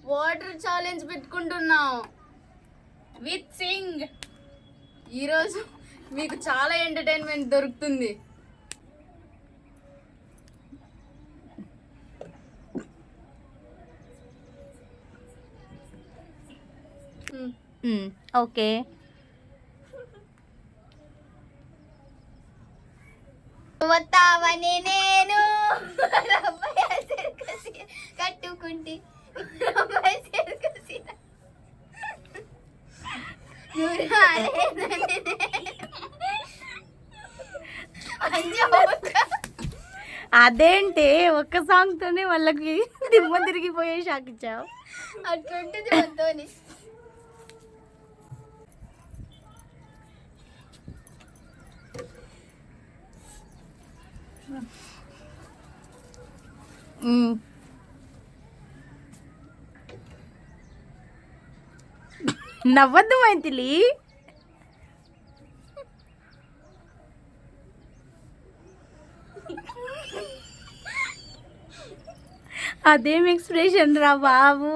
Water challenge పెట్టుకుంటున్నాం with Singh. ఈరోజు మీకు చాలా ఎంటర్టైన్మెంట్ దొరుకుతుంది. ఓకే. వస్తావని నేను కట్టుకుంటే అదేంటే ఒక్క సాంగ్ తోనే వాళ్ళకి దిమ్మ తిరిగిపోయే షాక్ ఇచ్చావు. అట్లుంటుంది మనతోని. నవ్వద్దు మైథిలి. అదేం ఎక్స్ప్రెషన్ రా బాబు.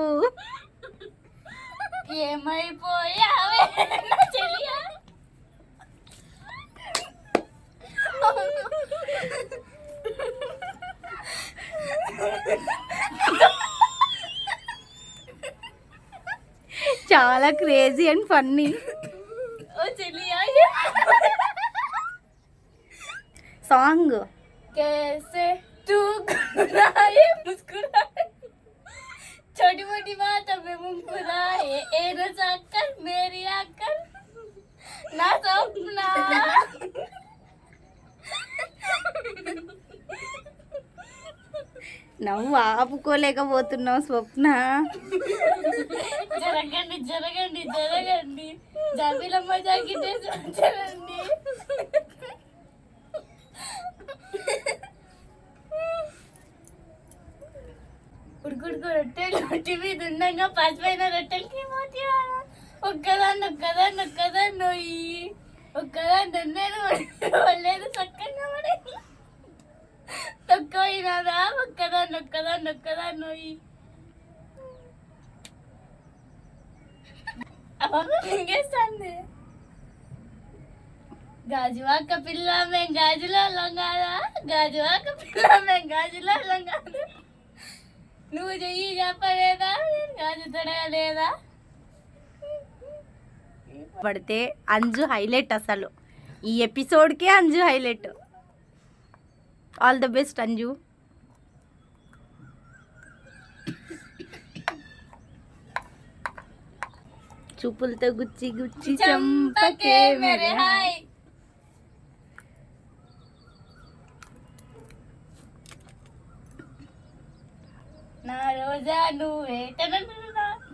ఏమైపోయావే నా చెలియా. చాలా crazy and funny. Oh Cheliya song. कैसे तू मुस्कुराए मुस्कुराए छोटी मोटी बातों पे मुस्कुराए ए रजा कर मेरी आकर ना सपना. నవ్వు ఆపుకోలేకపోతున్నావు స్వప్న. జరగండి జరగండి జరగండి జాబిలమ్మ జాగితే జరగండి. ఉడుకుడుకు రొట్టెలు రొట్టె మీద ఉండగా పాచిపోయిన రొట్టెలకి మోతివారా. ఒక్కదాన్ని ఒక్కదాన్ని ఒక్కదాన్ని నొయ్యి ఒక్కదాన్ని నేను లేదు చక్కగా పడే తక్కువైనదా. ఒక్కదాన్ని ఒక్కదాన్ని ఒక్కదాన్ని నొయ్యి మింగేస్తాంది. గాజువాక పిల్ల మేము గాజులో లంగాదా గాజువాక పిల్ల మేము గాజులో లంగాదా. నువ్వు చెయ్యి చెప్పలేదా నేను గాజు తొడగలేదా. పడితే అంజు హైలైట్. అసలు ఈ ఎపిసోడ్కే Anju highlight. All the best Anju. చూపులతో గుచ్చి గుచ్చి చంపకే మేరే హాయ్. నా రోజా నువ్వే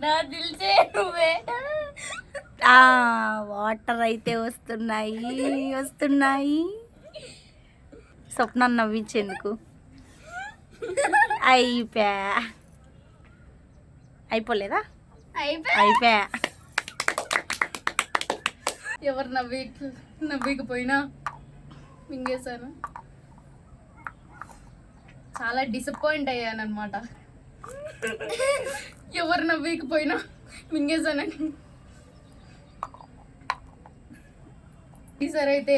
నా దిల్సే నువ్వే. వాటర్ అయితే వస్తున్నాయి. స్వప్న నవ్వించేందుకు. అయిపోలేదా? అయిపోయా. ఎవరు నవ్వకపోయినా మింగేశాను. చాలా డిసప్పాయింట్ అయ్యాను అనమాట. ఎవరు నవ్వకపోయినా మింగేశానని. ఈసారి అయితే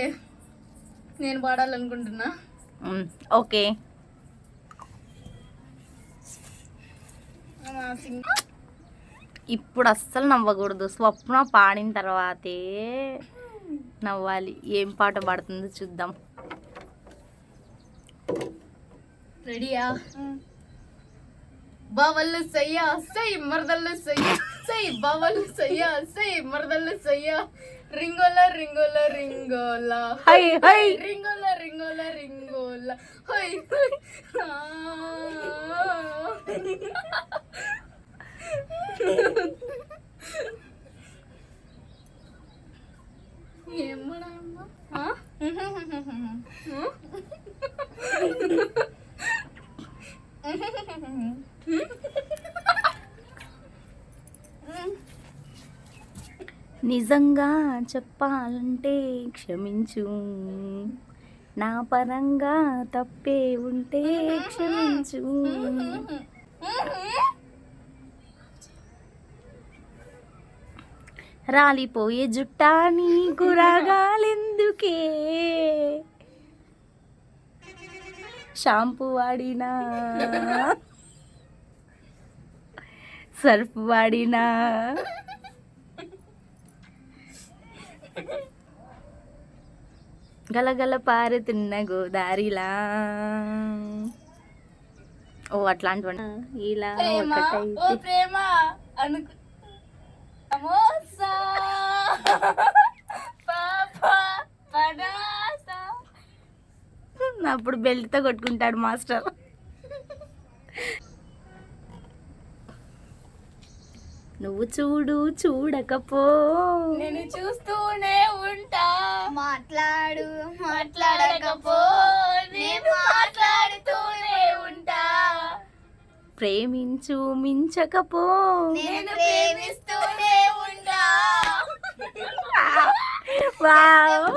నేను పాడాలనుకుంటున్నా. ఓకే. ఇప్పుడు అస్సలు నవ్వకూడదు. స్వప్న పాడిన తర్వాతే నవ్వాలి. ఏం పాట పాడుతుందో చూద్దాం. రెడీయా? బావళ్ళు సయ్యా సై మరదళ్ళు సయ్యా సై బావళ్ళు సయ్యా సై మరదళ్ళు సయ్యా రింగోలా రింగోలా రింగోలా హై హై రింగోలా రింగోలా రింగోలా హై ఏమన్నా నిజంగా చెప్పాలంటే క్షమించు, నా పరంగా తప్పే ఉంటే క్షమించు. రాలిపోయే జుట్టా నీకు రాగాలెందుకే, షాంపూ వాడినా సర్ఫ్ వాడినా గలగల పారుతున్న గోదారిలా. ఓ అట్లాంటి ఇలా ప్రేమ ఓ ఒకటైతే ప్రేమ అనుకు సమోసా పాపా పనాసా. అప్పుడు బెల్ట్తో కొట్టుకుంటాడు మాస్టర్. నువ్వు చూడు చూడకపో, నేను చూస్తూనే ఉంటా. మాట్లాడు మాట్లాడకపో నేను మాట్లాడుతూనే ఉంటా. ప్రేమించు మించకపో, నేను ప్రేమిస్తూనే ఉంటా. వావ్.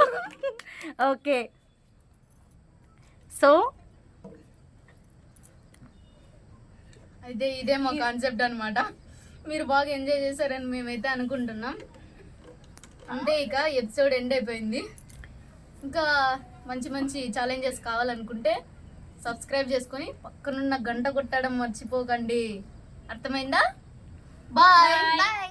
ఓకే సో అయితే ఇదే మా కాన్సెప్ట్ అన్నమాట. మీరు బాగా ఎంజాయ్ చేశారని మేమైతే అనుకుంటున్నాం. అంటే ఇక ఎపిసోడ్ ఎండ్ అయిపోయింది. ఇంకా మంచి మంచి ఛాలెంజెస్ కావాలనుకుంటే సబ్స్క్రైబ్ చేసుకొని పక్కనున్న గంట కొట్టడం మర్చిపోకండి. అర్థమైందా? బాయ్. బాయ్.